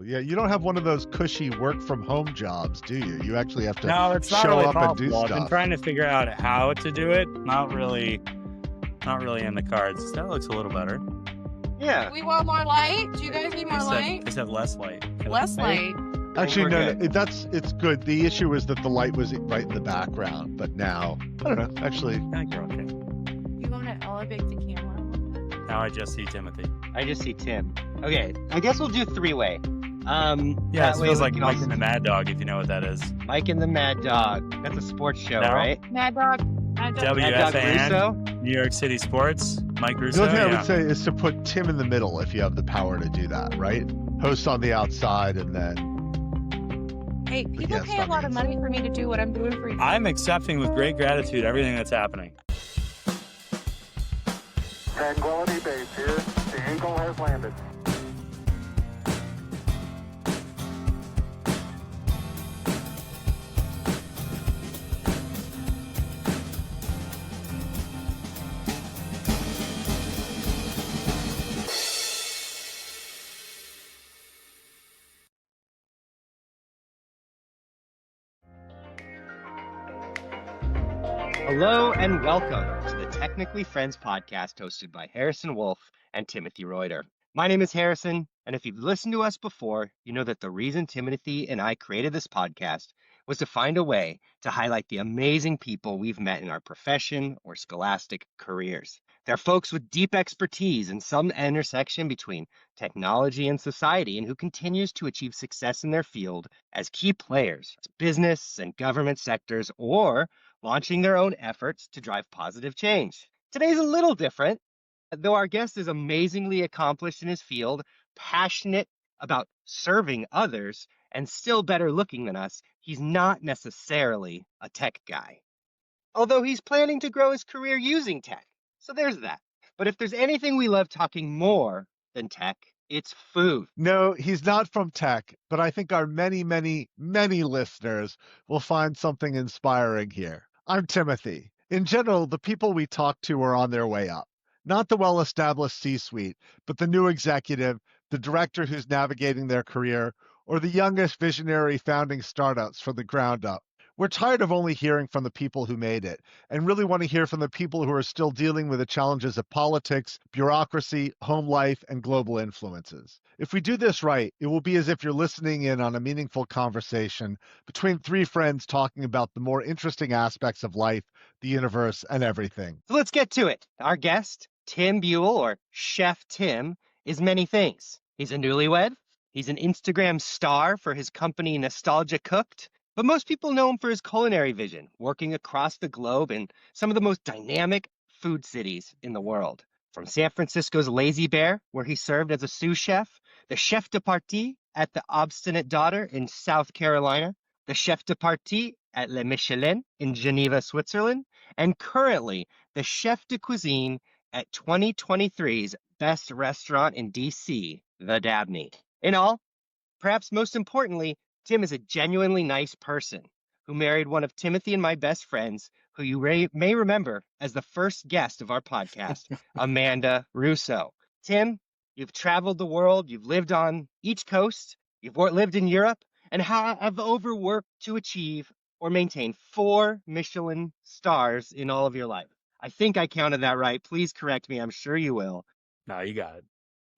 Yeah, you don't have one of those cushy work from home jobs, do you? You actually have to No, it's not show really up and do possible. I've been stuff. trying to figure out how to do it. Not really in the cards. That looks a little better. Yeah. We want more light? Do you guys need more light? They said less light. Less light. Actually, we're no, good. it's good. The issue is that the light was right in the background, but now, I don't know, actually. I think you're okay. You want to elevate the camera? Now I just see Timothy. I just see Tim. Okay, I guess we'll do three-way. Yeah, that it way feels we like can Mike also- and the Mad Dog, if you know what that is. Mike and the Mad Dog. That's a sports show, No. right? Mad Dog. Mad Dog WFAN, Russo? New York City Sports, Mike The Russo. only thing I Yeah. would say is to put Tim in the middle if you have the power to do that, right? Host on the outside and then. Hey, people yes, pay a lot of money for me to do what I'm doing for you. I'm accepting with great gratitude everything that's happening. Tranquility Base here. The Eagle has landed. Hello and welcome to the Technically Friends podcast hosted by Harrison Wolf and Timothy Reuter. My name is Harrison, and if you've listened to us before, you know that the reason Timothy and I created this podcast was to find a way to highlight the amazing people we've met in our profession or scholastic careers. They're folks with deep expertise in some intersection between technology and society and who continues to achieve success in their field as key players, business and government sectors, or launching their own efforts to drive positive change. Today's a little different, though our guest is amazingly accomplished in his field, passionate about serving others, and still better looking than us. He's not necessarily a tech guy, although he's planning to grow his career using tech. So there's that. But if there's anything we love talking more than tech, it's food. No, he's not from tech, but I think our many, many, many listeners will find something inspiring here. I'm Timothy. In general, the people we talk to are on their way up. Not the well-established C-suite, but the new executive, the director who's navigating their career, or the youngest visionary founding startups from the ground up. We're tired of only hearing from the people who made it and really want to hear from the people who are still dealing with the challenges of politics, bureaucracy, home life, and global influences. If we do this right, it will be as if you're listening in on a meaningful conversation between three friends talking about the more interesting aspects of life, the universe, and everything. So let's get to it. Our guest, Tim Buell, or Chef Tim, is many things. He's a newlywed. He's an Instagram star for his company Nostalgia Cooked. But most people know him for his culinary vision, working across the globe in some of the most dynamic food cities in the world. From San Francisco's Lazy Bear, where he served as a sous chef, the chef de partie at the Obstinate Daughter in South Carolina, the chef de partie at Le Michelin in Geneva, Switzerland, and currently the chef de cuisine at 2023's best restaurant in DC, the Dabney. In all, perhaps most importantly, Tim is a genuinely nice person who married one of Timothy and my best friends, who you may remember as the first guest of our podcast, Amanda Russo. Tim, you've traveled the world, you've lived on each coast, you've lived in Europe, and have overworked to achieve or maintain 4 Michelin stars in all of your life. I think I counted that right. Please correct me. I'm sure you will. No, you got it.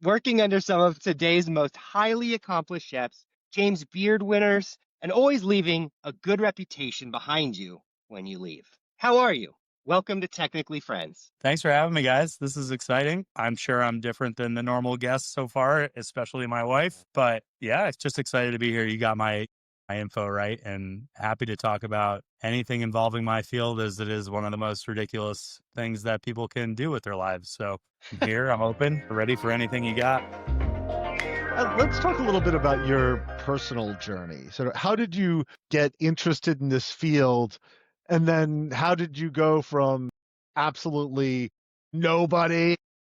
Working under some of today's most highly accomplished chefs, James Beard winners, and always leaving a good reputation behind you when you leave. How are you? Welcome to Technically Friends. Thanks for having me, guys. This is exciting. I'm sure I'm different than the normal guests so far, especially my wife. But yeah, it's just excited to be here. You got my info right, and happy to talk about anything involving my field, as it is one of the most ridiculous things that people can do with their lives. So I'm here, I'm open, ready for anything you got. Let's talk a little bit about your personal journey. So how did you get interested in this field? And then how did you go from absolutely nobody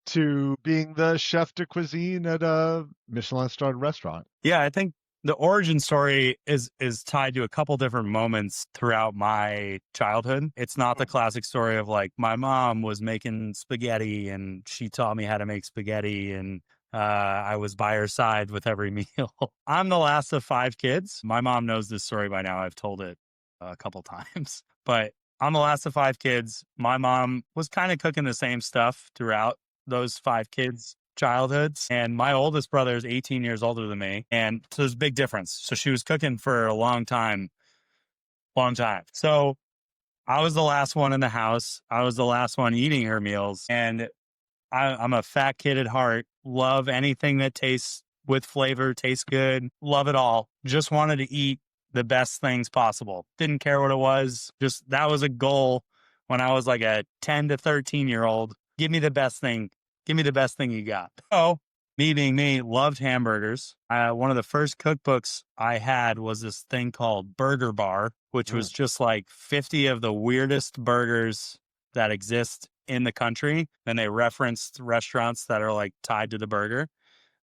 to being the chef de cuisine at a Michelin-starred restaurant? Yeah, I think the origin story is tied to a couple different moments throughout my childhood. It's not the classic story of like my mom was making spaghetti and she taught me how to make spaghetti and I was by her side with every meal. I'm the last of 5 kids. My mom knows this story by now. I've told it a couple times, but I'm the last of 5 kids. My mom was kind of cooking the same stuff throughout those 5 kids' childhoods. And my oldest brother is 18 years older than me. And so there's a big difference. So she was cooking for a long time, long time. So I was the last one in the house. I was the last one eating her meals. And I'm a fat kid at heart. Love anything that tastes with flavor, tastes good. Love it all. Just wanted to eat the best things possible. Didn't care what it was. Just that was a goal when I was like a 10 to 13-year-old. Give me the best thing. Give me the best thing you got. So, me being me, loved hamburgers. One of the first cookbooks I had was this thing called Burger Bar, which was just like 50 of the weirdest burgers that exist in the country. And they referenced restaurants that are like tied to the burger.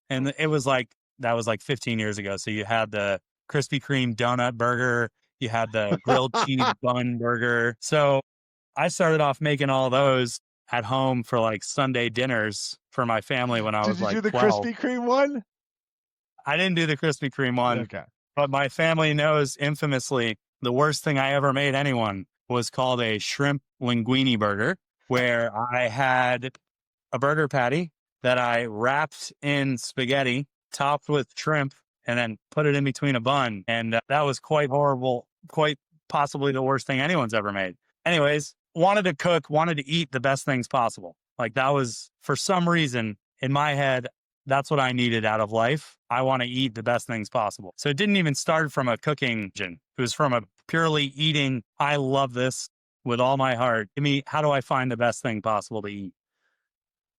And it was like, that was like 15 years ago. So you had the Krispy Kreme donut burger, you had the grilled cheese bun burger. So I started off making all those at home for like Sunday dinners for my family when I Did was you do like the 12. Krispy Kreme one? I didn't do the Krispy Kreme one, Okay. but my family knows infamously the worst thing I ever made anyone was called a shrimp linguine burger, where I had a burger patty that I wrapped in spaghetti, topped with shrimp, and then put it in between a bun. And that was quite horrible, quite possibly the worst thing anyone's ever made. Anyways, wanted to cook, wanted to eat the best things possible. Like that was, for some reason, in my head, that's what I needed out of life. I want to eat the best things possible. So it didn't even start from a cooking engine. It was from a purely eating. I love this with all my heart. I mean, how do I find the best thing possible to eat?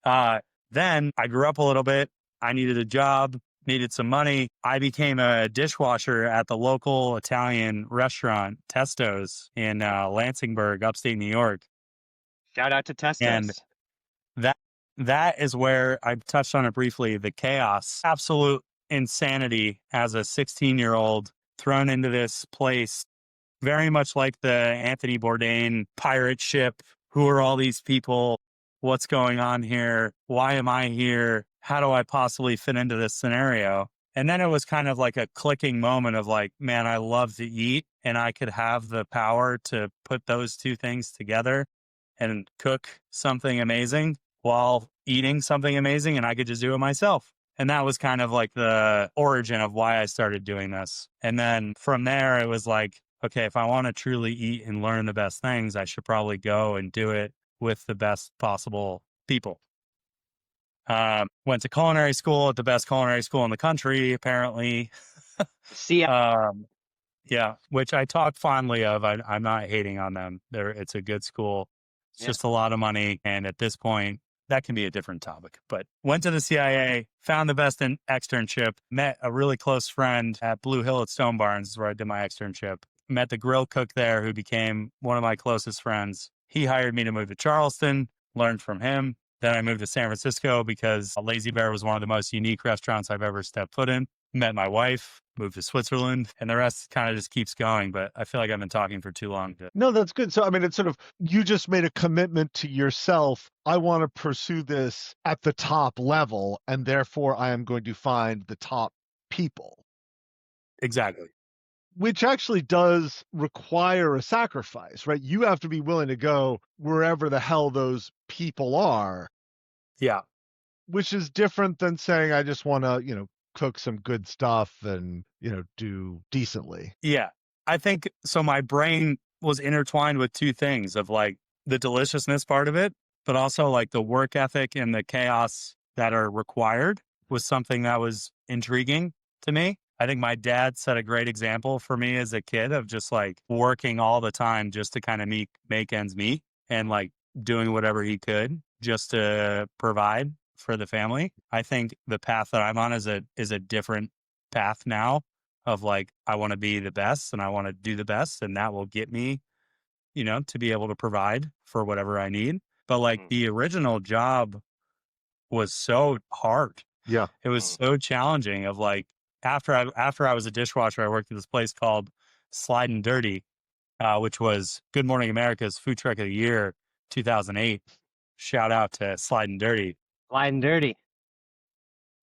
Then I grew up a little bit. I needed a job, needed some money. I became a dishwasher at the local Italian restaurant, Testo's, in Lansingburg, upstate New York. Shout out to And Testos. that is where I touched on it briefly, the chaos, absolute insanity as a 16-year-old thrown into this place, very much like the Anthony Bourdain pirate ship. Who are all these people? What's going on here? Why am I here? How do I possibly fit into this scenario? And then it was kind of like a clicking moment of like, man, I love to eat, and I could have the power to put those two things together and cook something amazing while eating something amazing, and I could just do it myself. And that was kind of like the origin of why I started doing this. And then from there, it was like, okay, if I want to truly eat and learn the best things, I should probably go and do it with the best possible people. Went to culinary school at the best culinary school in the country, apparently. See, Yeah, which I talk fondly of. I'm not hating on them. It's a good school. It's Yeah. just a lot of money. And at this point, that can be a different topic. But went to the CIA, found the best externship, met a really close friend at Blue Hill at Stone Barns, is where I did my externship. Met the grill cook there who became one of my closest friends. He hired me to move to Charleston, learned from him. Then I moved to San Francisco because Lazy Bear was one of the most unique restaurants I've ever stepped foot in. Met my wife, moved to Switzerland, and the rest kind of just keeps going. But I feel like I've been talking for too long. No, that's good. So, I mean, it's sort of, you just made a commitment to yourself. I want to pursue this at the top level, and therefore I am going to find the top people, Exactly. which actually does require a sacrifice, right? You have to be willing to go wherever the hell those people are, Yeah. which is different than saying, I just want to, cook some good stuff and, do decently. Yeah. I think so. My brain was intertwined with two things of like the deliciousness part of it, but also like the work ethic and the chaos that are required was something that was intriguing to me. I think my dad set a great example for me as a kid of just like working all the time just to kind of make ends meet and like doing whatever he could just to provide for the family. I think the path that I'm on is a different path now of like, I want to be the best and I want to do the best, and that will get me, to be able to provide for whatever I need. But like the original job was so hard. Yeah. It was so challenging of like, after I was a dishwasher, I worked at this place called Slide and Dirty, which was Good Morning America's Food Truck of the Year, 2008. Shout out to Slide and Dirty. Slide and Dirty.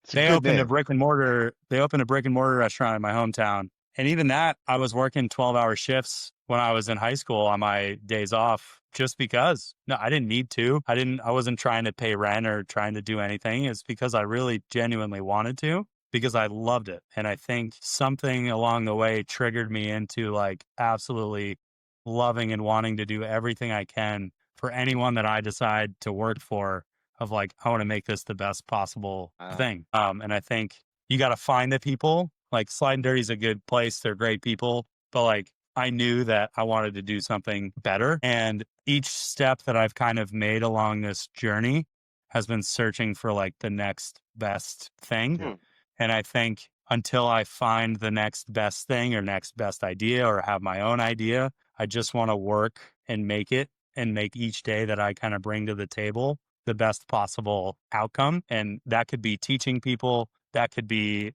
It's a They good opened a name. brick and mortar. They opened a brick and mortar restaurant in my hometown, and even that, I was working 12-hour shifts when I was in high school on my days off, just because. No, I didn't need to. I wasn't trying to pay rent or trying to do anything. It's because I really genuinely wanted to, because I loved it, and I think something along the way triggered me into like absolutely loving and wanting to do everything I can for anyone that I decide to work for, of like, I want to make this the best possible thing. And I think you got to find the people. Like Slide and Dirty is a good place. They're great people, but like I knew that I wanted to do something better. And each step that I've kind of made along this journey has been searching for like the next best thing. Hmm. And I think until I find the next best thing or next best idea or have my own idea, I just want to work and make it and make each day that I kind of bring to the table the best possible outcome. And that could be teaching people, that could be,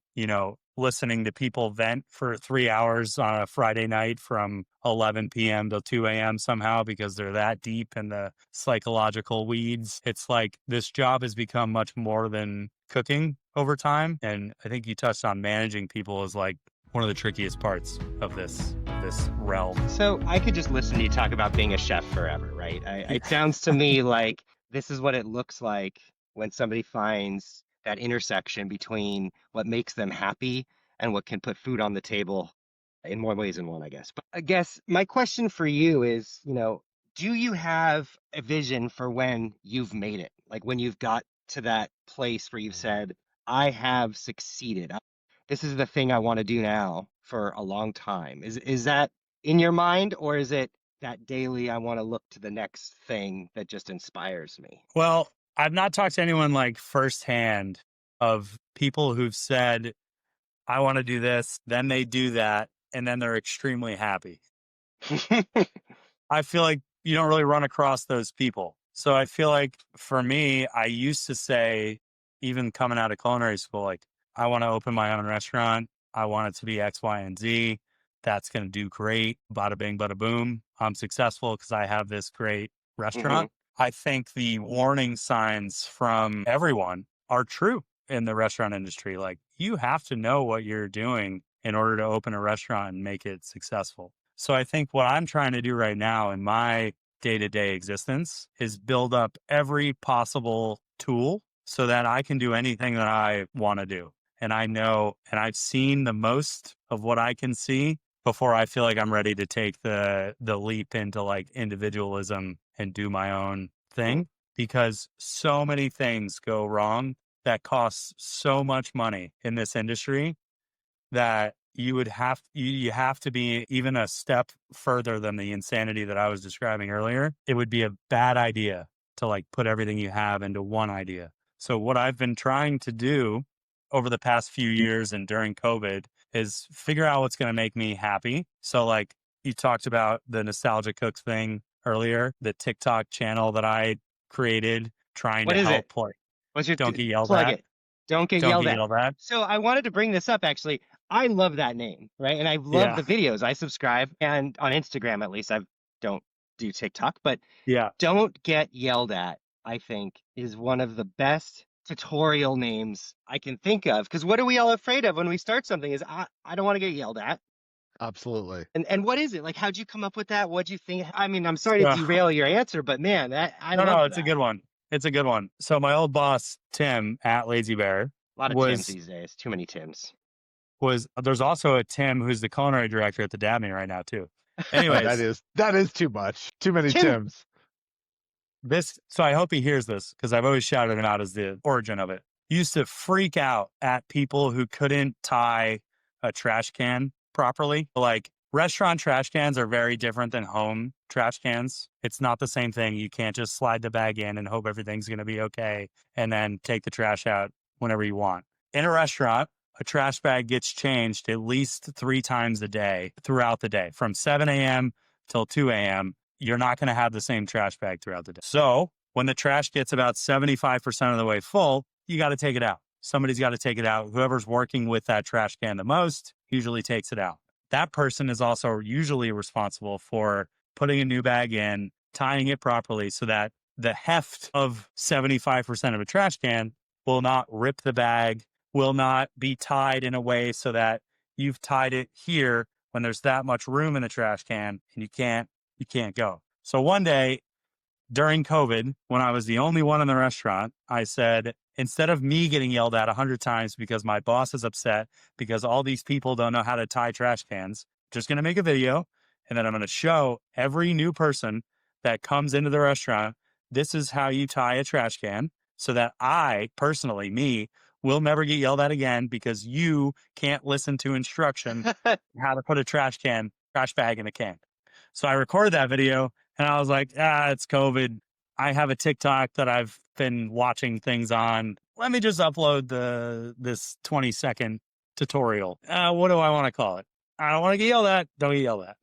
listening to people vent for 3 hours on a Friday night from 11 p.m. till 2 a.m. somehow because they're that deep in the psychological weeds. It's like this job has become much more than cooking over time. And I think you touched on managing people as like one of the trickiest parts of this realm. So I could just listen to you talk about being a chef forever, right? It sounds to me like this is what it looks like when somebody finds that intersection between what makes them happy and what can put food on the table in more ways than one, I guess. But I guess my question for you is, do you have a vision for when you've made it? Like when you've got to that place where you've said, I have succeeded. This is the thing I want to do now for a long time. Is that in your mind, or is it that daily I want to look to the next thing that just inspires me? Well, I've not talked to anyone like firsthand of people who've said, I want to do this, then they do that, and then they're extremely happy. I feel like you don't really run across those people. So I feel like for me, I used to say, even coming out of culinary school, like, I want to open my own restaurant. I want it to be X, Y, and Z. That's going to do great. Bada bing, bada boom. I'm successful because I have this great restaurant. I think the warning signs from everyone are true in the restaurant industry. Like, you have to know what you're doing in order to open a restaurant and make it successful. So I think what I'm trying to do right now in my day-to-day existence is build up every possible tool so that I can do anything that I want to do. And I know, and I've seen the most of what I can see before I feel like I'm ready to take the leap into like individualism and do my own thing, because so many things go wrong that costs so much money in this industry that you have to be even a step further than the insanity that I was describing earlier. It would be a bad idea to like put everything you have into one idea. So what I've been trying to do over the past few years and during COVID is figure out what's going to make me happy. So like you talked about the Nostalgia Cooks thing earlier, the TikTok channel that I created trying What to is help it? play. What's your Don't get yelled plug at. it? Don't get Don't yelled get at. yelled at. So I wanted to bring this up actually. I love that name, right? And I love Yeah. the videos. I subscribe, and on Instagram at least. I don't do TikTok, but Yeah. Don't Get Yelled At, I think, is one of the best tutorial names I can think of. Because what are we all afraid of when we start something is I don't want to get yelled at. Absolutely. And what is it? Like, how'd you come up with that? What'd you think? I mean, I'm sorry to So, derail your answer, but man, I no, love it's a that. good one. It's a good one. So my old boss, Tim at Lazy Bear, A lot of Tims was these days. Too many Tims. there's also a Tim who's the culinary director at the Dabney right now too. Oh, Anyways, that is too much. Too many Tim, Tims. so I hope he hears this because I've always shouted him out as the origin of it. He used to freak out at people who couldn't tie a trash can properly. Like restaurant trash cans are very different than home trash cans. It's not the same thing. You can't just slide the bag in and hope everything's going to be okay and then take the trash out whenever you want. In a restaurant, a trash bag gets changed at least 3 times a day throughout the day from 7 a.m. till 2 a.m. You're not going to have the same trash bag throughout the day. So when the trash gets about 75% of the way full, you got to take it out. Somebody's got to take it out. Whoever's working with that trash can the most usually takes it out. That person is also usually responsible for putting a new bag in, tying it properly so that the heft of 75% of a trash can will not rip the bag, will not be tied in a way so that you've tied it here when there's that much room in the trash can and you can't go. So one day during COVID, when I was the only one in the restaurant, I said, instead of me getting yelled at 100 times because my boss is upset because all these people don't know how to tie trash cans, I'm just going to make a video and then I'm going to show every new person that comes into the restaurant, this is how you tie a trash can so that I personally, me, will never get yelled at again because you can't listen to instruction how to put a trash bag in a can. So I recorded that video and I was like, it's COVID. I have a TikTok that I've been watching things on. Let me just upload this 20-second tutorial. What do I want to call it? I don't want to get yelled at. Don't get yelled at.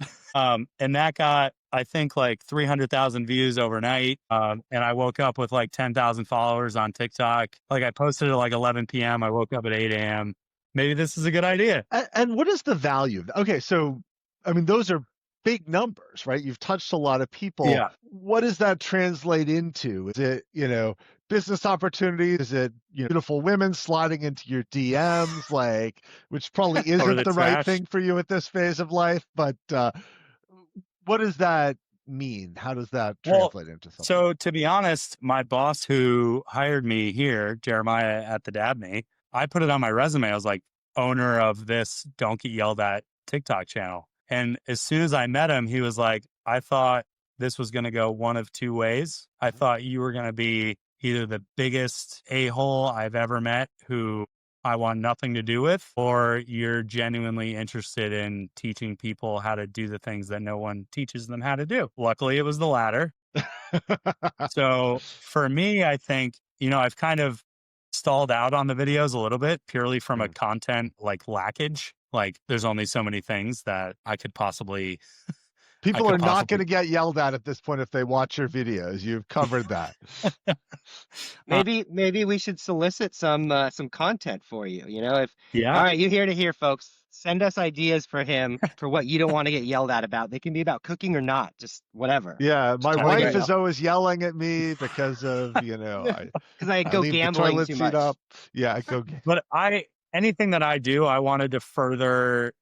And that got, I think, like 300,000 views overnight. And I woke up with like 10,000 followers on TikTok. Like I posted at like 11 p.m. I woke up at 8 a.m. Maybe this is a good idea. And what is the value? Okay, so, I mean, those are big numbers, right? You've touched a lot of people. Yeah. What does that translate into? Is it, business opportunities? Is it, beautiful women sliding into your DMs, like, which probably isn't the right trash. thing for you at this phase of life, but what does that mean? How does that translate into something? So to be honest, my boss who hired me here, Jeremiah at the Dabney, I put it on my resume. I was like, owner of this Don't Get Yelled At TikTok channel. And as soon as I met him, he was like, I thought this was going to go one of two ways. I thought you were going to be either the biggest a-hole I've ever met who I want nothing to do with, or you're genuinely interested in teaching people how to do the things that no one teaches them how to do. Luckily, it was the latter. So for me, I think, I've kind of stalled out on the videos a little bit purely from a content like lackage. Like there's only so many things that I could possibly. People are not going to get yelled at this point if they watch your videos. You've covered that. Maybe we should solicit some content for you. All Yeah. right, you hear to hear, folks. Send us ideas for him for what you don't want to get yelled at about. They can be about cooking or not, just whatever. Yeah, my Just wife is always yelling at me because of because I go leave the gambling toilet too seat much. up. Yeah, I go. But anything that I do, I wanted to further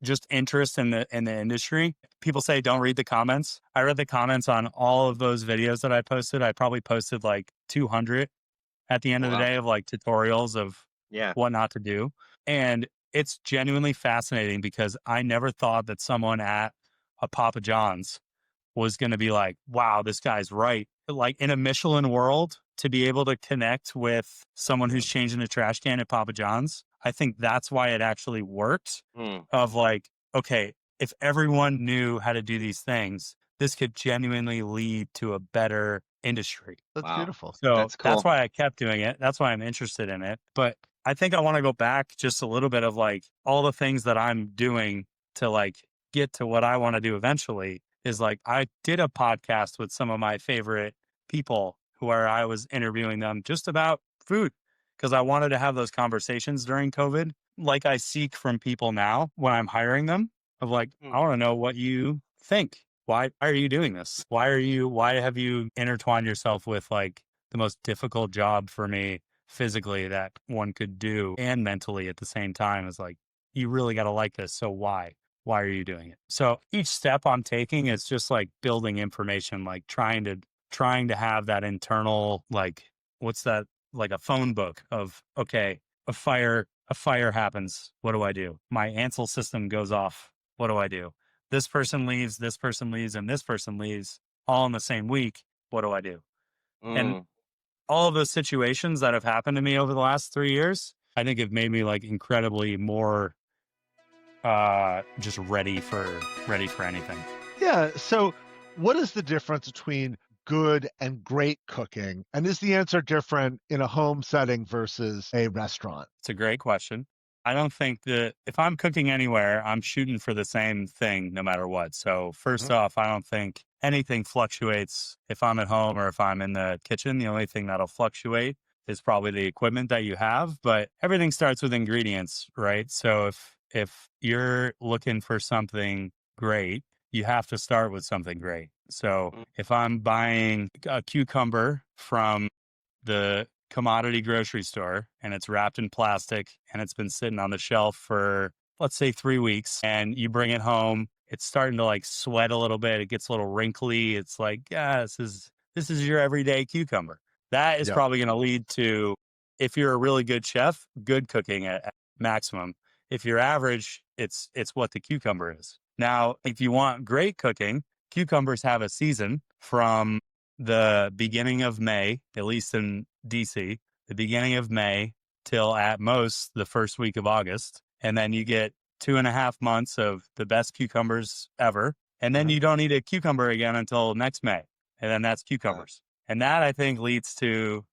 just interest in the industry. People say don't read the comments. I read the comments on all of those videos that I posted. I probably posted like 200 at the end of the day of like tutorials of what not to do. And it's genuinely fascinating because I never thought that someone at a Papa John's was going to be like, wow, this guy's right. Like in a Michelin world, to be able to connect with someone who's changing a trash can at Papa John's, I think that's why it actually worked. Of like, okay, if everyone knew how to do these things, this could genuinely lead to a better industry. That's beautiful. So That's cool. that's why I kept doing it. That's why I'm interested in it. But I think I want to go back just a little bit of like all the things that I'm doing to like get to what I want to do eventually is like, I did a podcast with some of my favorite people where I was interviewing them just about food because I wanted to have those conversations during COVID. Like I seek from people now when I'm hiring them of like, I want to know what you think. Why are you doing this? Why have you intertwined yourself with like the most difficult job for me physically that one could do and mentally at the same time? Is like, you really got to like this. So why are you doing it? So each step I'm taking is just like building information, like trying to have that internal, like, what's that? Like a phone book of, okay, a fire happens. What do I do? My Ansel system goes off. What do I do? This person leaves, and this person leaves all in the same week. What do I do? And all of those situations that have happened to me over the last 3 years, I think have made me like incredibly more just ready for anything. Yeah. So what is the difference between good and great cooking? And is the answer different in a home setting versus a restaurant? It's a great question. I don't think that if I'm cooking anywhere, I'm shooting for the same thing no matter what. So first off, I don't think anything fluctuates if I'm at home or if I'm in the kitchen. The only thing that'll fluctuate is probably the equipment that you have, but everything starts with ingredients, right? So if you're looking for something great, you have to start with something great. So if I'm buying a cucumber from the commodity grocery store and it's wrapped in plastic and it's been sitting on the shelf for, let's say, 3 weeks, and you bring it home, it's starting to like sweat a little bit. It gets a little wrinkly. It's like, yeah, this is your everyday cucumber. That is Yep. probably going to lead to, if you're a really good chef, good cooking at maximum. If you're average, it's what the cucumber is. Now, if you want great cooking, cucumbers have a season from the beginning of May, at least in DC, the beginning of May till at most the first week of August. And then you get 2.5 months of the best cucumbers ever. And then you don't eat a cucumber again until next May. And then that's cucumbers. And that, I think, leads to,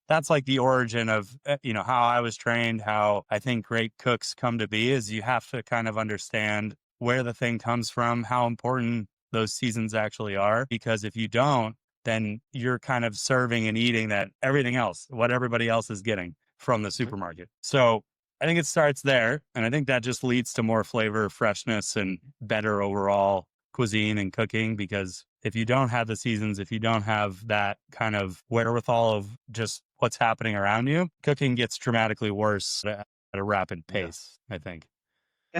that's like the origin of, how I was trained, how I think great cooks come to be, is you have to kind of understand where the thing comes from, how important those seasons actually are. Because if you don't, then you're kind of serving and eating that everything else, what everybody else is getting from the supermarket. So I think it starts there. And I think that just leads to more flavor, freshness, and better overall cuisine and cooking. Because if you don't have the seasons, if you don't have that kind of wherewithal of just what's happening around you, cooking gets dramatically worse at a rapid pace, I think.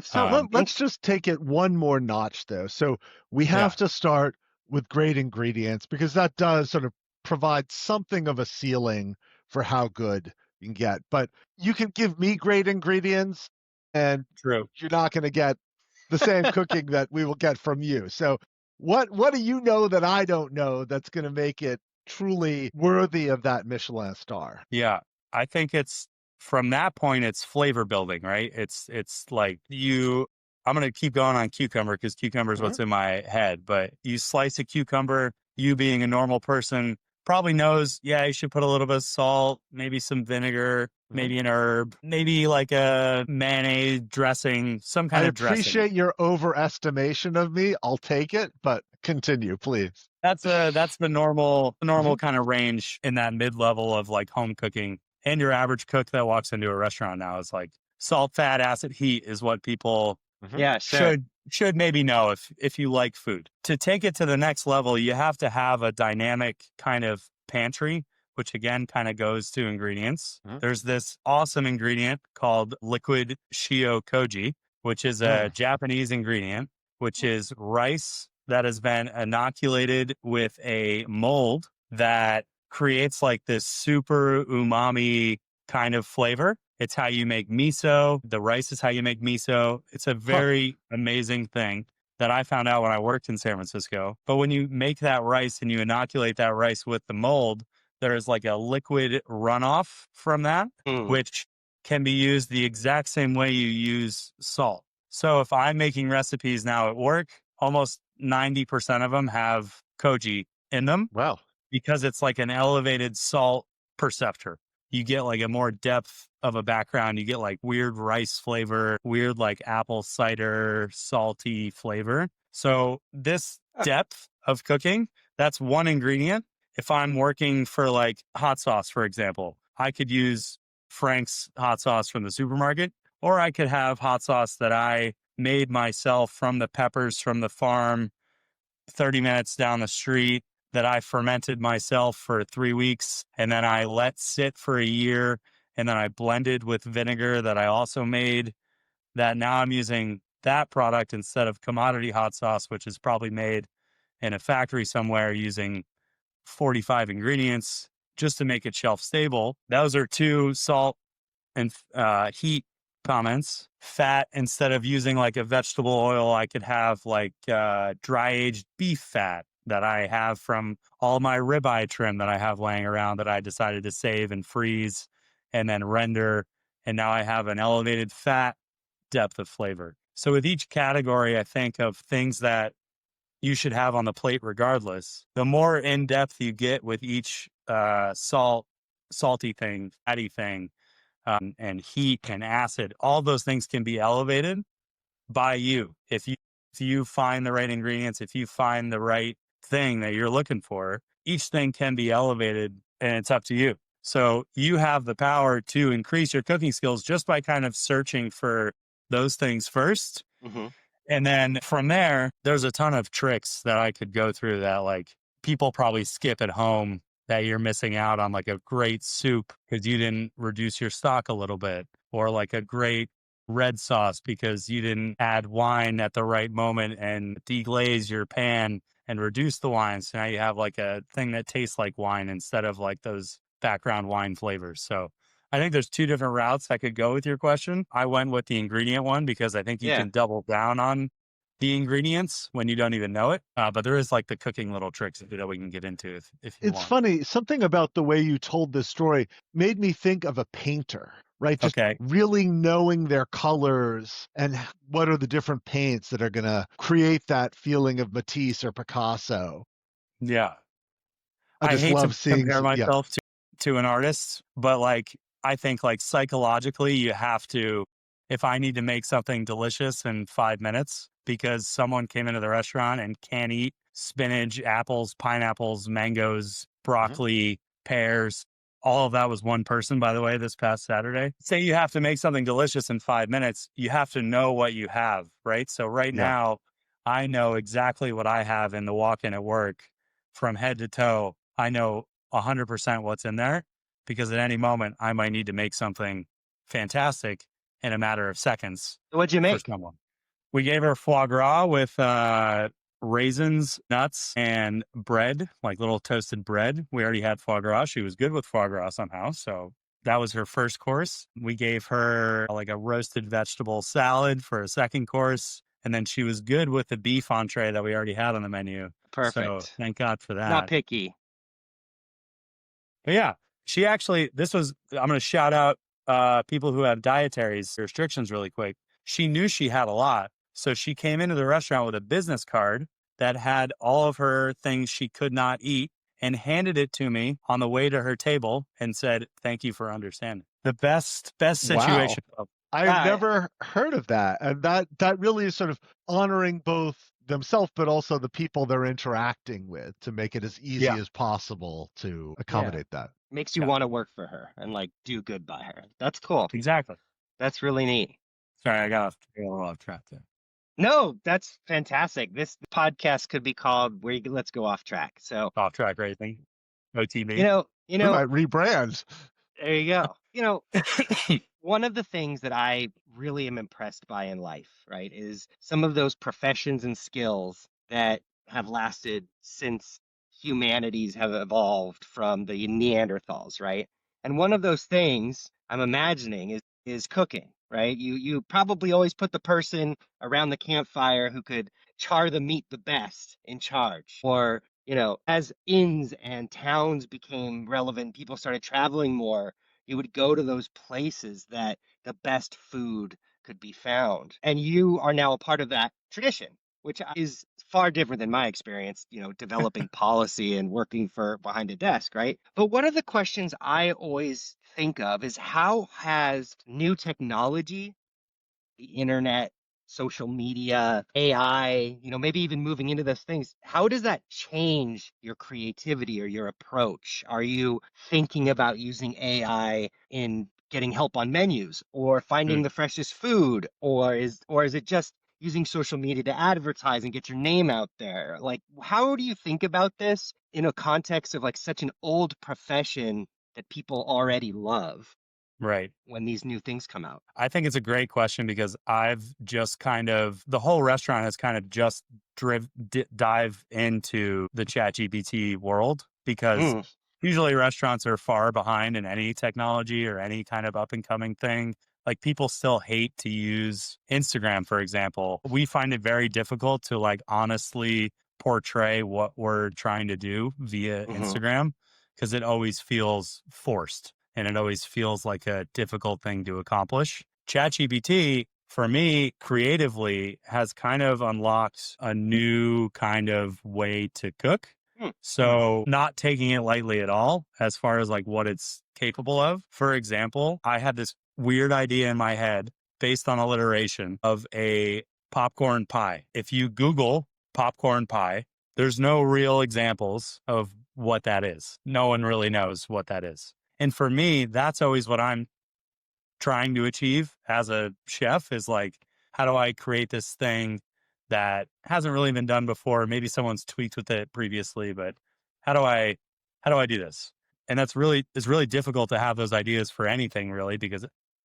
So let's just take it one more notch, though. So we have to start with great ingredients, because that does sort of provide something of a ceiling for how good you can get. But you can give me great ingredients, and True. you're not going to get the same cooking that we will get from you. So what do you know that I don't know that's going to make it truly worthy of that Michelin star? Yeah, I think it's, from that point, it's flavor building, right? It's like I'm going to keep going on cucumber because cucumber is what's in my head, but you slice a cucumber, you being a normal person probably knows, you should put a little bit of salt, maybe some vinegar, maybe an herb, maybe like a mayonnaise dressing, some kind I of dressing. appreciate your overestimation of me. I'll take it, but continue, please. That's the normal kind of range in that mid-level of like home cooking. And your average cook that walks into a restaurant now is like salt, fat, acid, heat is what people should maybe know if you like food. To take it to the next level, you have to have a dynamic kind of pantry, which again kind of goes to ingredients. There's this awesome ingredient called liquid shio koji, which is a Japanese ingredient, which is rice that has been inoculated with a mold that creates like this super umami kind of flavor. It's how you make miso. The rice is how you make miso. It's a very amazing thing that I found out when I worked in San Francisco. But when you make that rice and you inoculate that rice with the mold, there is like a liquid runoff from that, which can be used the exact same way you use salt. So if I'm making recipes now at work, almost 90% of them have koji in them. Wow. Because it's like an elevated salt perceptor. You get like a more depth of a background. You get like weird rice flavor, weird like apple cider, salty flavor. So this depth of cooking, that's one ingredient. If I'm working for like hot sauce, for example, I could use Frank's hot sauce from the supermarket, or I could have hot sauce that I made myself from the peppers from the farm 30 minutes down the street, that I fermented myself for 3 weeks, and then I let sit for a year, and then I blended with vinegar that I also made, that now I'm using that product instead of commodity hot sauce, which is probably made in a factory somewhere using 45 ingredients just to make it shelf stable. Those are two salt and heat comments. Fat, instead of using like a vegetable oil, I could have like dry aged beef fat that I have from all my ribeye trim that I have laying around that I decided to save and freeze and then render. And now I have an elevated fat depth of flavor. So with each category, I think of things that you should have on the plate regardless. The more in depth you get with each salty thing, fatty thing, and heat and acid, all those things can be elevated by you. If you find the right ingredients, if you find the right thing that you're looking for, each thing can be elevated, and it's up to you. So you have the power to increase your cooking skills just by kind of searching for those things first. And then from there, there's a ton of tricks that I could go through that like people probably skip at home that you're missing out on like a great soup because you didn't reduce your stock a little bit, or like a great red sauce because you didn't add wine at the right moment and deglaze your pan and reduce the wine. So now you have like a thing that tastes like wine instead of like those background wine flavors. So I think there's two different routes I could go with your question. I went with the ingredient one because I think you Yeah. can double down on the ingredients when you don't even know it. But there is like the cooking little tricks that we can get into if you It's want. funny, something about the way you told this story made me think of a painter, right? Just Okay. really knowing their colors and what are the different paints that are going to create that feeling of Matisse or Picasso. Yeah. I I just hate to love seeing, compare yeah. myself to an artist, but like I think like psychologically you have to, if I need to make something delicious in 5 minutes because someone came into the restaurant and can't eat spinach, apples, pineapples, mangoes, broccoli, pears, all of that was one person, by the way, this past Saturday. Say you have to make something delicious in 5 minutes, you have to know what you have, right? So right Yeah. now I know exactly what I have in the walk-in at work from head to toe. I know 100% what's in there because at any moment I might need to make something fantastic in a matter of seconds What'd you for make? someone. We gave her foie gras with raisins, nuts, and bread, like little toasted bread. We already had foie gras. She was good with foie gras somehow. So that was her first course. We gave her like a roasted vegetable salad for a second course. And then she was good with the beef entree that we already had on the menu. So Perfect. thank God for Not that. picky. But yeah, she actually, I'm going to shout out people who have dietary restrictions really quick. She knew she had a lot. So she came into the restaurant with a business card that had all of her things she could not eat and handed it to me on the way to her table and said, "Thank you for understanding." The best Wow. situation. I've Ah, never heard of that. And that really is sort of honoring both themselves, but also the people they're interacting with to make it as easy Yeah, as possible to yeah. accommodate that. Makes you yeah, want to work for her and like do good by her. That's cool. exactly. That's really neat. Sorry, I got a little off track there. No, that's fantastic. This podcast could be called Let's Go Off Track. So, Off track racing. OTB. you We know, might rebrand. there you go. One of the things that I really am impressed by in life, right, is some of those professions and skills that have lasted since humanities have evolved from the Neanderthals, right? And one of those things I'm imagining is cooking, right? You probably always put the person around the campfire who could char the meat the best in charge. Or, as inns and towns became relevant, people started traveling more, you would go to those places that the best food could be found. And you are now a part of that tradition, which is far different than my experience, developing policy and working for behind a desk, right? But one of the questions I always think of is how has new technology, the internet, social media, AI, maybe even moving into those things, how does that change your creativity or your approach? Are you thinking about using AI in getting help on menus or finding Mm, the freshest food, or is it just using social media to advertise and get your name out there? Like, how do you think about this in a context of like such an old profession that people already love right. when these new things come out? I think it's a great question because I've just the whole restaurant has kind of just dive into the ChatGPT world because Mm, usually restaurants are far behind in any technology or any kind of up and coming thing. Like people still hate to use Instagram, for example. We find it very difficult to like honestly portray what we're trying to do via hmm Instagram because it always feels forced and it always feels like a difficult thing to accomplish. ChatGPT, for me, creatively, has kind of unlocked a new kind of way to cook. So, not taking it lightly at all as far as like what it's capable of. For example, I had this weird idea in my head based on alliteration of a popcorn pie. If you Google popcorn pie, there's no real examples of what that is. No one really knows what that is. And for me, that's always what I'm trying to achieve as a chef is like, how do I create this thing that hasn't really been done before? Maybe someone's tweaked with it previously, but how do I how do I do this? And it's really difficult to have those ideas for anything really, because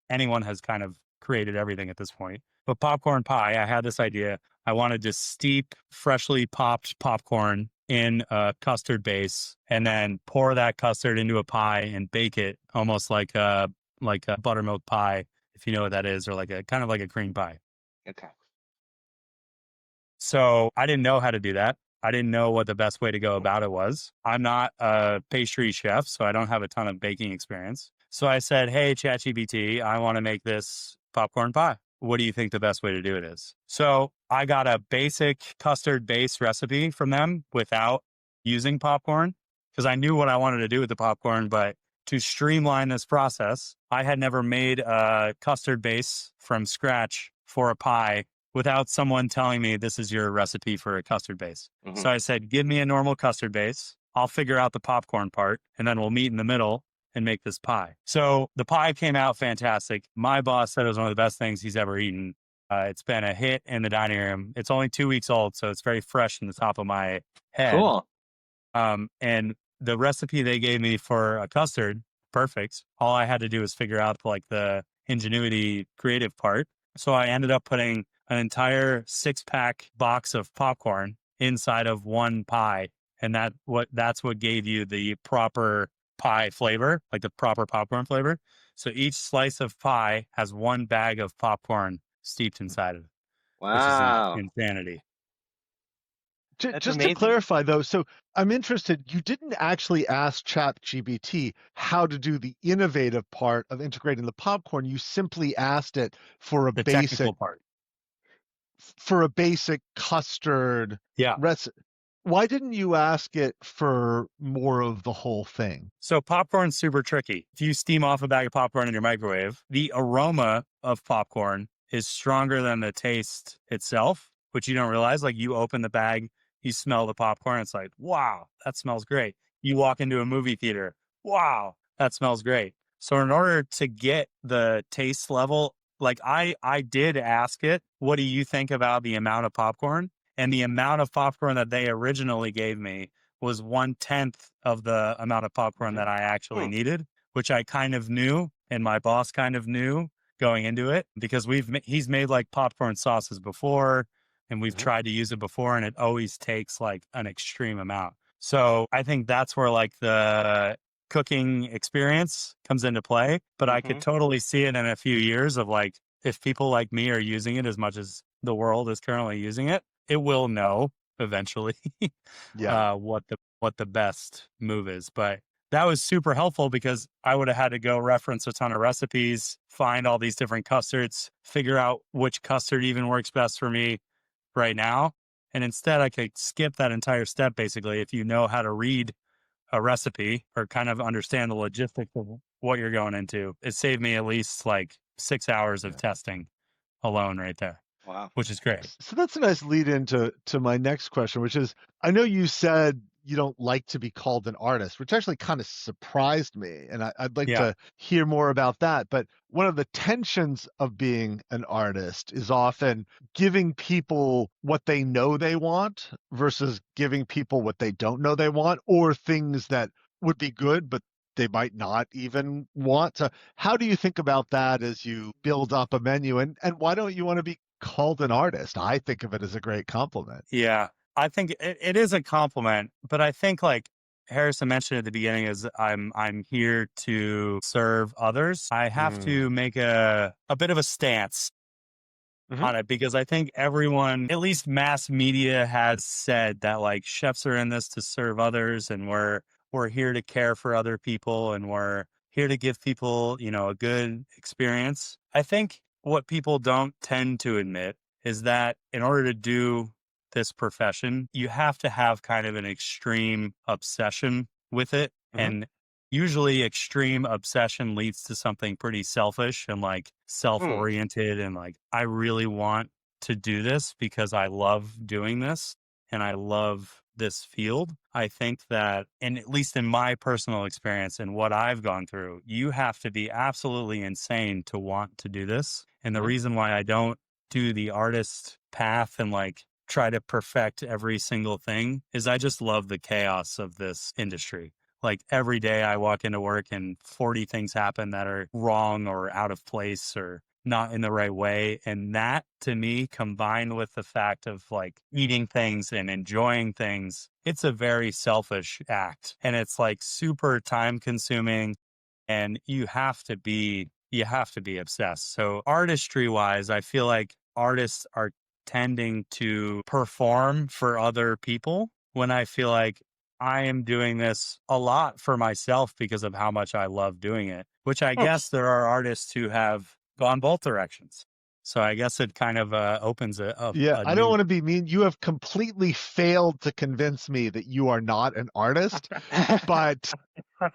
anyone has kind of created everything at this point. But popcorn pie, I had this idea. I wanted to steep freshly popped popcorn in a custard base and then pour that custard into a pie and bake it almost like a buttermilk pie, if you know what that is, or like a kind of like a cream pie. Okay. So I didn't know how to do that. I didn't know what the best way to go about it was. I'm not a pastry chef, so I don't have a ton of baking experience. So I said, hey, ChatGPT, I want to make this popcorn pie. What do you think the best way to do it is? So I got a basic custard base recipe from them without using popcorn, because I knew what I wanted to do with the popcorn. But to streamline this process, I had never made a custard base from scratch for a pie without someone telling me this is your recipe for a custard base. Mhm. So I said, give me a normal custard base. I'll figure out the popcorn part, and then we'll meet in the middle and make this pie. So the pie came out fantastic. My boss said it was one of the best things he's ever eaten. It's been a hit in the dining room. It's only 2 weeks old, so it's very fresh in the top of my head. Cool. And the recipe they gave me for a custard, perfect. All I had to do was figure out like the ingenuity creative part. So I ended up putting an entire 6-pack box of popcorn inside of one pie. And that's what gave you the proper pie flavor, like the proper popcorn flavor. So each slice of pie has one bag of popcorn steeped inside of it, Wow. which is insanity. That's Just to amazing. clarify though, so I'm interested, you didn't actually ask ChatGPT how to do the innovative part of integrating the popcorn. You simply asked it for The technical part. a basic custard Yeah. recipe. Why didn't you ask it for more of the whole thing? So popcorn's super tricky. If you steam off a bag of popcorn in your microwave, the aroma of popcorn is stronger than the taste itself, which you don't realize. Like you open the bag, you smell the popcorn. It's like, wow, that smells great. You walk into a movie theater. Wow, that smells great. So in order to get the taste level, like I did ask it, what do you think about the amount of popcorn? And the amount of popcorn that they originally gave me was 1/10 of the amount of popcorn that I actually needed, which I kind of knew, and my boss kind of knew going into it, because he's made like popcorn sauces before, and we've tried to use it before, and it always takes like an extreme amount. So I think that's where like the cooking experience comes into play. But I could totally see it in a few years of like, if people like me are using it as much as the world is currently using it, it will know eventually what the best move is. But that was super helpful because I would have had to go reference a ton of recipes, find all these different custards, figure out which custard even works best for me right now. And instead I could skip that entire step basically if you know how to read a recipe or kind of understand the logistics of what you're going into. It saved me at least like 6 hours of testing alone right there. Wow. Which is great. So that's a nice lead into my next question, which is, I know you said you don't like to be called an artist, which actually kind of surprised me. And I'd like to hear more about that. But one of the tensions of being an artist is often giving people what they know they want versus giving people what they don't know they want, or things that would be good, but they might not even want. So how do you think about that as you build up a menu? And why don't you want to be called an artist? I think of it as a great compliment. Yeah, I think it is a compliment, but I think like Harrison mentioned at the beginning is I'm here to serve others. I have to make a bit of a stance on it, because I think everyone, at least mass media, has said that like chefs are in this to serve others, and we're here to care for other people, and we're here to give people, a good experience. I think what people don't tend to admit is that in order to do this profession, you have to have kind of an extreme obsession with it. And usually extreme obsession leads to something pretty selfish and like self-oriented. And like, I really want to do this because I love doing this and I love this field. I think that, and at least in my personal experience and what I've gone through, you have to be absolutely insane to want to do this. And the reason why I don't do the artist path and like try to perfect every single thing is I just love the chaos of this industry. Like every day I walk into work and 40 things happen that are wrong or out of place or not in the right way. And that to me, combined with the fact of like eating things and enjoying things, it's a very selfish act. And it's like super time consuming, and you have to be obsessed. So artistry wise, I feel like artists are tending to perform for other people when I feel like I am doing this a lot for myself because of how much I love doing it, which I guess there are artists who have gone both directions. So I guess it kind of opens Yeah, a I don't new. want to be mean. You have completely failed to convince me that you are not an artist, but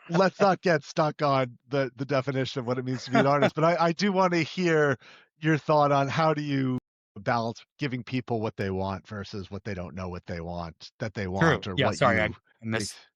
let's not get stuck on the definition of what it means to be an artist. But I do want to hear your thought on how do you balance giving people what they want versus what they don't know what they want, that they True. want, or Yeah, what sorry, you think.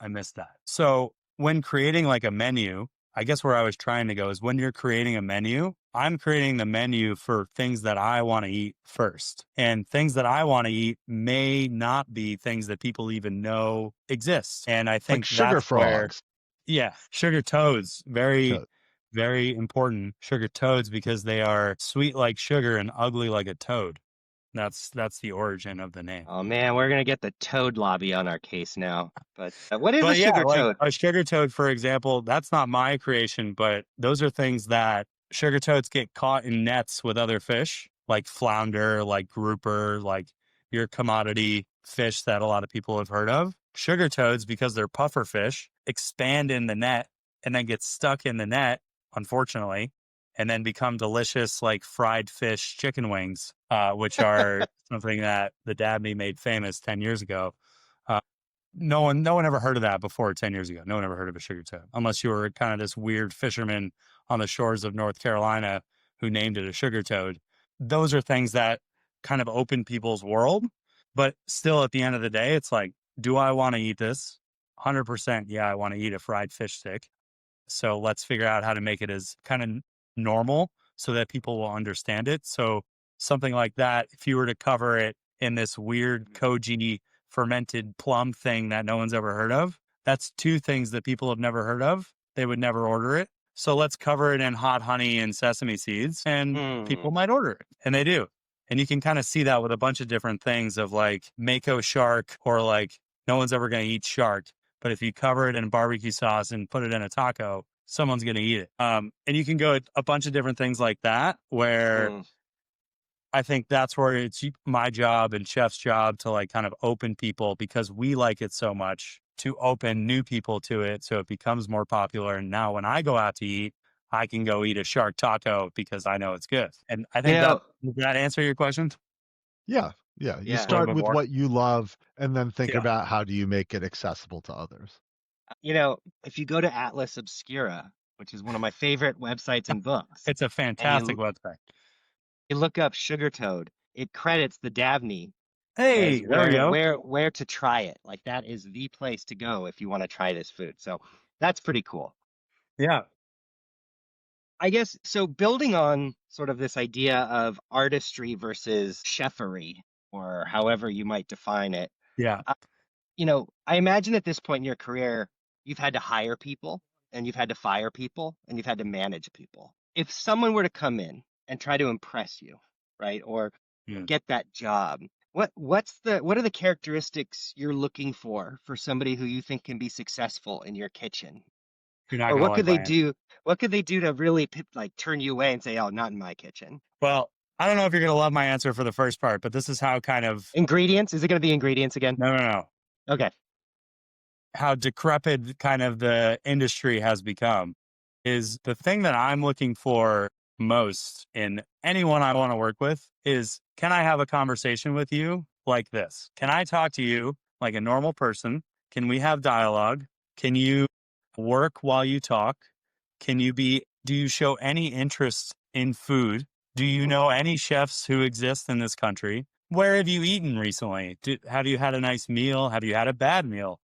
I missed that. So when creating like a menu, I guess where I was trying to go is when you're creating a menu, I'm creating the menu for things that I want to eat first. And things that I want to eat may not be things that people even know exist. And I It's like think sugar that's where, frogs. yeah, sugar toads, very, To- very important. Sugar toads because they are sweet like sugar and ugly like a toad. That's the origin of the name. Oh man, we're gonna get the toad lobby on our case now. But what is a But yeah, sugar like toad? a sugar toad, for example, that's not my creation, but those are things that sugar toads get caught in nets with other fish, like flounder, like grouper, like your commodity fish that a lot of people have heard of. Sugar toads, because they're puffer fish, expand in the net and then get stuck in the net, unfortunately, and then become delicious like fried fish chicken wings, which are something that the Dabney made famous 10 years ago. Uh, no one ever heard of that before 10 years ago. No one ever heard of a sugar toad, unless you were kind of this weird fisherman on the shores of North Carolina who named it a sugar toad. Those are things that kind of open people's world. But still, at the end of the day, it's like, do I want to eat this? 100%. Yeah, I want to eat a fried fish stick. So let's figure out how to make it as kind of normal so that people will understand it. So something like that, if you were to cover it in this weird koji fermented plum thing that no one's ever heard of, that's two things that people have never heard of. They would never order it. So let's cover it in hot honey and sesame seeds and people might order it. And they do. And you can kind of see that with a bunch of different things of like mako shark or like no one's ever going to eat shark. But if you cover it in barbecue sauce and put it in a taco, someone's going to eat it. And you can go a bunch of different things like that, where I think that's where it's my job and chef's job to like kind of open people because we like it so much to open new people to it. So it becomes more popular. And now when I go out to eat, I can go eat a shark taco because I know it's good. And I You think know, did that answer your question? Yeah, yeah. You Yeah. A little start bit with more. what you love and then think Yeah. about how do you make it accessible to others. if you go to Atlas Obscura, which is one of my favorite websites and books, It's a and fantastic website. you look up sugar toad, it credits the Dabney as Hey, there we go. where to try it. Like that is the place to go if you want to try this food. So that's pretty cool. Yeah. I guess so. Building on sort of this idea of artistry versus chefery, or however you might define it, Yeah. I imagine at this point in your career, you've had to hire people and you've had to fire people and you've had to manage people. If someone were to come in and try to impress you, right, or Yeah. get that job, what are the characteristics you're looking for somebody who you think can be successful in your kitchen? You're not Or going to what like could my they answer. do? What could they do to really like turn you away and say, "Oh, not in my kitchen"? Well, I don't know if you're going to love my answer for the first part, but this is how kind of, Ingredients? Is it going to be ingredients again? no. Okay. How decrepit kind of the industry has become is the thing that I'm looking for most in anyone I want to work with is, can I have a conversation with you like this? Can I talk to you like a normal person? Can we have dialogue? Can you work while you talk? Do you show any interest in food? Do you know any chefs who exist in this country? Where have you eaten recently? Have you had a nice meal? Have you had a bad meal?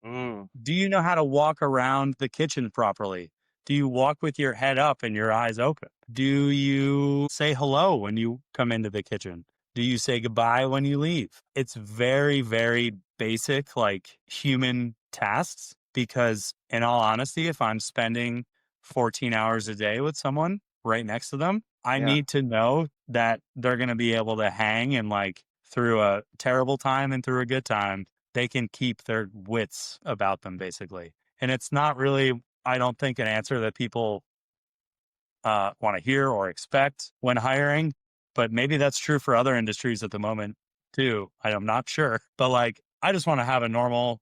Mm. Do you know how to walk around the kitchen properly? Do you walk with your head up and your eyes open? Do you say hello when you come into the kitchen? Do you say goodbye when you leave? It's very, very basic, like human tasks, because in all honesty, if I'm spending 14 hours a day with someone right next to them, I Yeah. need to know that they're going to be able to hang and like through a terrible time and through a good time, they can keep their wits about them basically. And it's not really, I don't think, an answer that people want to hear or expect when hiring, but maybe that's true for other industries at the moment too. I'm not sure, but like, I just want to have a normal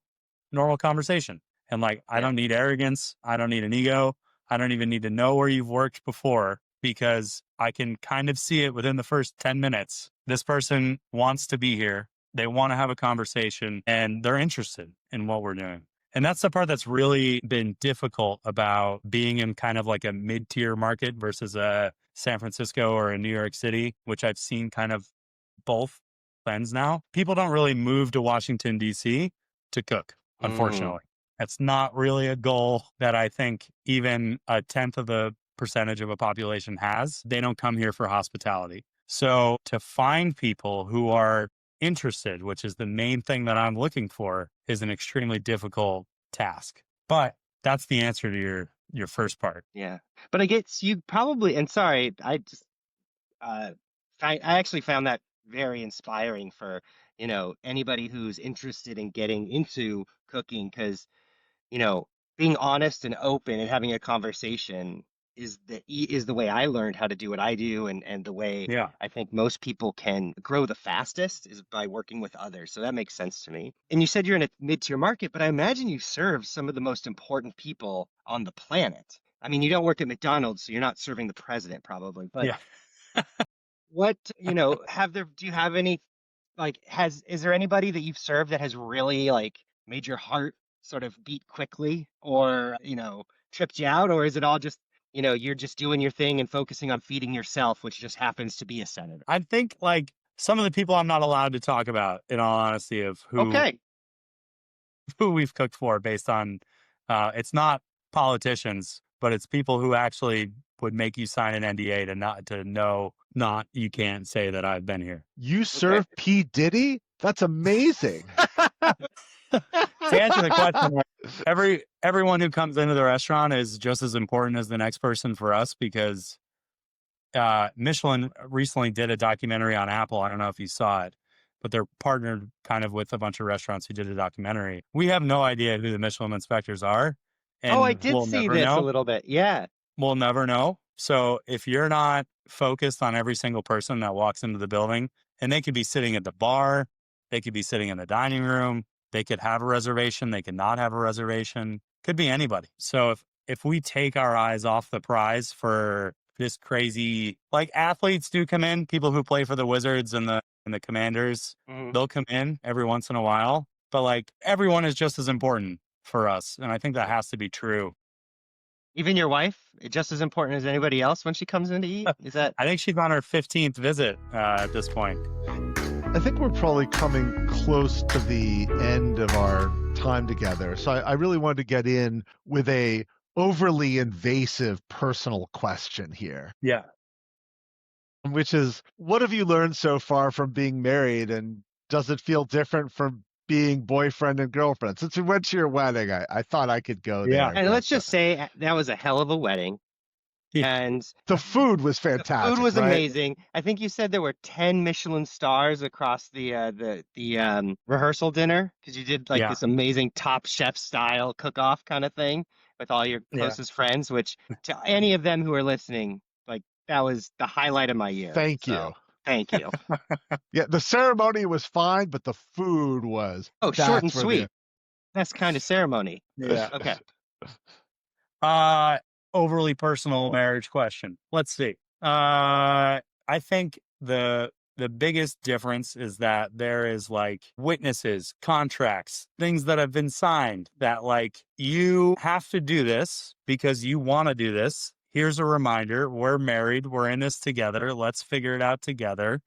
conversation. And like, I Yeah. don't need arrogance. I don't need an ego. I don't even need to know where you've worked before because I can kind of see it within the first 10 minutes. This person wants to be here. They want to have a conversation and they're interested in what we're doing. And that's the part that's really been difficult about being in kind of like a mid-tier market versus a San Francisco or a New York City, which I've seen kind of both trends now. People don't really move to Washington, D.C. to cook, unfortunately. That's not really a goal that I think even a tenth of the percentage of a population has. They don't come here for hospitality. So to find people who are interested, which is the main thing that I'm looking for, is an extremely difficult task. But that's the answer to your first part. Yeah. But I guess you probably, and sorry, I just, uh, I actually found that very inspiring for, anybody who's interested in getting into cooking, because, you know, being honest and open and having a conversation is the way I learned how to do what I do, and the way Yeah. I think most people can grow the fastest is by working with others. So that makes sense to me. And you said you're in a mid-tier market, but I imagine you serve some of the most important people on the planet. I mean, you don't work at McDonald's, so you're not serving the president probably, but Yeah. what, do you have any, like, is there anybody that you've served that has really like made your heart sort of beat quickly, or, tripped you out? Or is it all just, you're just doing your thing and focusing on feeding yourself, which just happens to be a senator? I think like some of the people I'm not allowed to talk about, in all honesty, of Okay. who we've cooked for based on it's not politicians, but it's people who actually would make you sign an NDA not you can't say that I've been here. You Okay. serve P. Diddy? That's amazing. To answer the question, everyone who comes into the restaurant is just as important as the next person for us because Michelin recently did a documentary on Apple. I don't know if you saw it, but they're partnered kind of with a bunch of restaurants who did a documentary. We have no idea who the Michelin inspectors are, Oh, I and did we'll see never this a know. little bit. Yeah. We'll never know. So if you're not focused on every single person that walks into the building, and they could be sitting at the bar, they could be sitting in the dining room, they could have a reservation, they could not have a reservation, could be anybody. So if we take our eyes off the prize for this crazy, like athletes do come in, people who play for the Wizards and the Commanders, Mhm. they'll come in every once in a while, but like everyone is just as important for us. And I think that has to be true. Even your wife, just as important as anybody else when she comes in to eat? Is that? I think she's on her 15th visit at this point. I think we're probably coming close to the end of our time together. So I really wanted to get in with a overly invasive personal question here, Yeah. which is, what have you learned so far from being married, and does it feel different from being boyfriend and girlfriend? Since we went to your wedding, I thought I could go Yeah. there. And let's but, just say that was a hell of a wedding. Yeah. And the food was the fantastic. food was right? amazing. I think you said there were 10 Michelin stars across the rehearsal dinner, because you did like Yeah. this amazing Top Chef style cook-off kind of thing with all your Yeah. closest friends, which to any of them who are listening, like, that was the highlight of my year. Thank So, you. thank you. Yeah, the ceremony was fine, but the food was. Oh, short and That's where sweet. That's kind of ceremony. Yeah. Okay. Overly personal marriage question. Let's see. I think the biggest difference is that there is like witnesses, contracts, things that have been signed that like you have to do this because you want to do this. Here's a reminder. We're married. We're in this together. Let's figure it out together.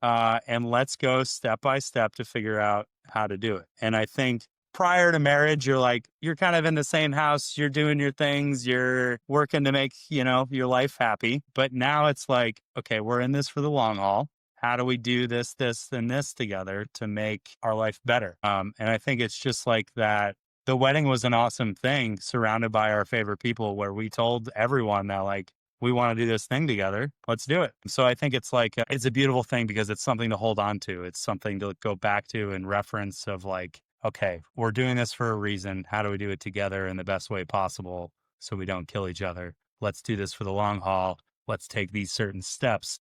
And let's go step by step to figure out how to do it. And I think prior to marriage, you're kind of in the same house, you're doing your things, you're working to make, your life happy. But now it's like, okay, we're in this for the long haul. How do we do this, and this together to make our life better? And I think it's just like that the wedding was an awesome thing surrounded by our favorite people where we told everyone that like, we want to do this thing together. Let's do it. So I think it's like, it's a beautiful thing because it's something to hold on to. It's something to go back to in reference of like, okay, we're doing this for a reason. How do we do it together in the best way possible so we don't kill each other? Let's do this for the long haul. Let's take these certain steps.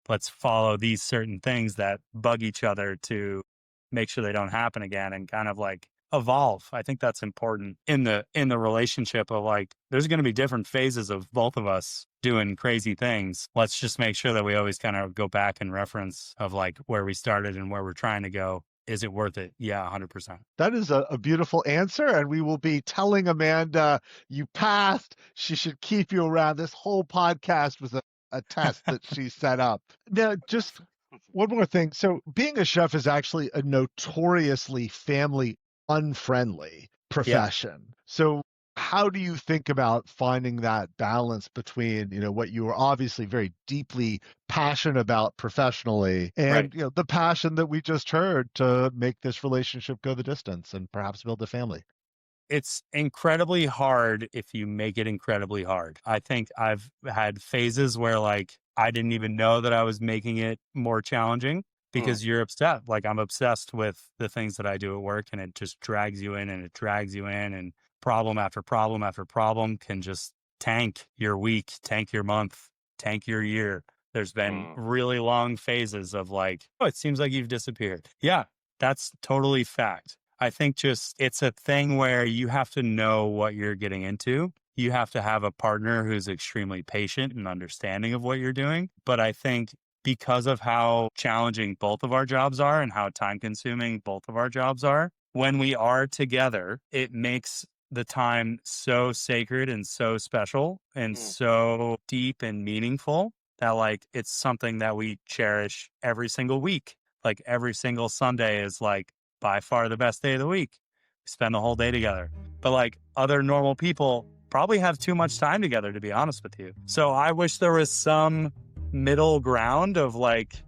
Let's follow these certain things that bug each other to make sure they don't happen again and kind of like evolve. I think that's important in the relationship of like, there's going to be different phases of both of us doing crazy things. Let's just make sure that we always kind of go back and reference of like where we started and where we're trying to go. Is it worth it? Yeah, 100%. That is a beautiful answer. And we will be telling Amanda you passed. She should keep you around. This whole podcast was a test that she set up. Now, just one more thing. So being a chef is actually a notoriously family unfriendly profession. So how do you think about finding that balance between, what you are obviously very deeply passionate about professionally and, Right. the passion that we just heard to make this relationship go the distance and perhaps build a family? It's incredibly hard if you make it incredibly hard. I think I've had phases where like I didn't even know that I was making it more challenging because you're upset. Like I'm obsessed with the things that I do at work and it just drags you in and it drags you in and problem after problem after problem can just tank your week, tank your month, tank your year. There's been really long phases of like, oh, it seems like you've disappeared. Yeah, that's totally fact. I think just it's a thing where you have to know what you're getting into. You have to have a partner who's extremely patient and understanding of what you're doing. But I think because of how challenging both of our jobs are and how time consuming both of our jobs are, when we are together, it makes the time so sacred and so special and so deep and meaningful that like it's something that we cherish every single week. Like every single Sunday is like by far the best day of the week. We spend the whole day together. But like other normal people probably have too much time together, to be honest with you. So I wish there was some middle ground of like,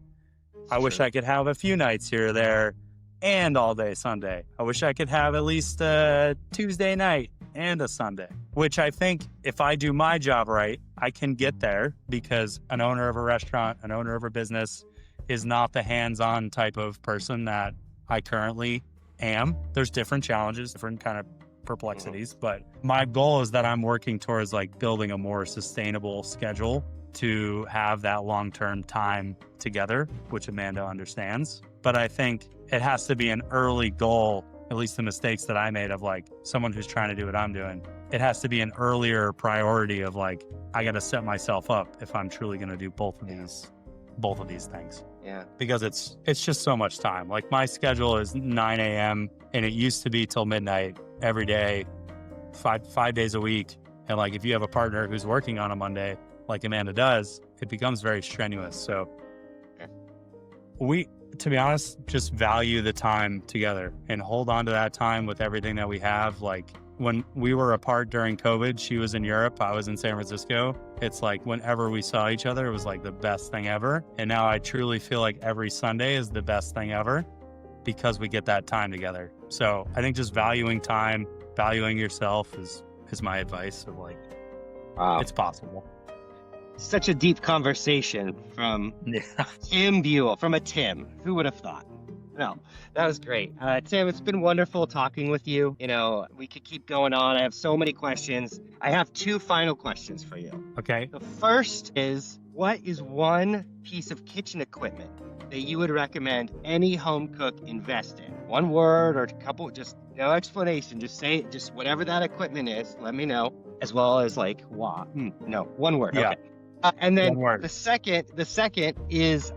I wish I could have a few nights here or there and all day Sunday. I wish I could have at least a Tuesday night and a Sunday, which I think if I do my job right, I can get there because an owner of a restaurant, an owner of a business is not the hands-on type of person that I currently am. There's different challenges, different kind of perplexities, but my goal is that I'm working towards like building a more sustainable schedule to have that long-term time together, which Amanda understands. But I think it has to be an early goal, at least the mistakes that I made of like someone who's trying to do what I'm doing. It has to be an earlier priority of like, I got to set myself up if I'm truly going to do both of these things. Yeah. Because it's just so much time. Like my schedule is 9 a.m. and it used to be till midnight every day, five days a week. And like if you have a partner who's working on a Monday, like Amanda does, it becomes very strenuous. So we, to be honest, just value the time together and hold on to that time with everything that we have. Like when we were apart during COVID, she was in Europe, I was in San Francisco. It's like whenever we saw each other, it was like the best thing ever. And now I truly feel like every Sunday is the best thing ever because we get that time together. So I think just valuing time, valuing yourself is my advice of like, Wow. it's possible. Such a deep conversation from Tim Buell, from a Tim. Who would have thought? No, that was great. Tim, it's been wonderful talking with you. We could keep going on. I have so many questions. I have two final questions for you. Okay. The first is, what is one piece of kitchen equipment that you would recommend any home cook invest in? One word or a couple, just no explanation. Just say it, just whatever that equipment is, let me know, as well as like, wow. No, one word. Yeah. Okay. And then One word. the second is,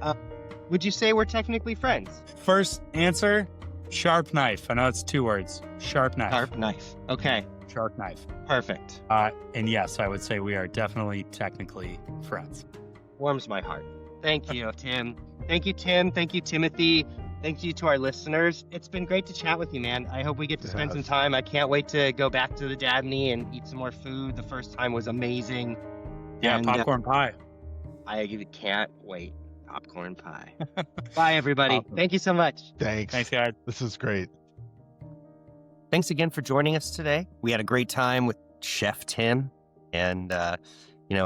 would you say we're technically friends? First answer, sharp knife. I know it's 2 words. Sharp knife. Sharp knife. Okay, Sharp knife. perfect. And yes, I would say we are definitely technically friends. Warms my heart. Thank you, Tim. Thank you, Tim. Thank you, Timothy. Thank you to our listeners. It's been great to chat with you, man. I hope we get to spend some time. I can't wait to go back to the Dabney and eat some more food. The first time was amazing. Yeah, And, popcorn pie. I can't wait. Popcorn pie. Bye, everybody. Awesome. Thank you so much. Thanks. Thanks, guys. This is great. Thanks again for joining us today. We had a great time with Chef Tim. And, I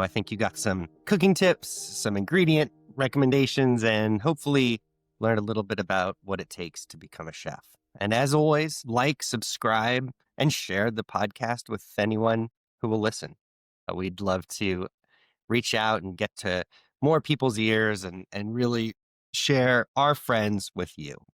think you got some cooking tips, some ingredient recommendations, and hopefully learned a little bit about what it takes to become a chef. And as always, like, subscribe, and share the podcast with anyone who will listen. We'd love to reach out and get to more people's ears and really share our friends with you.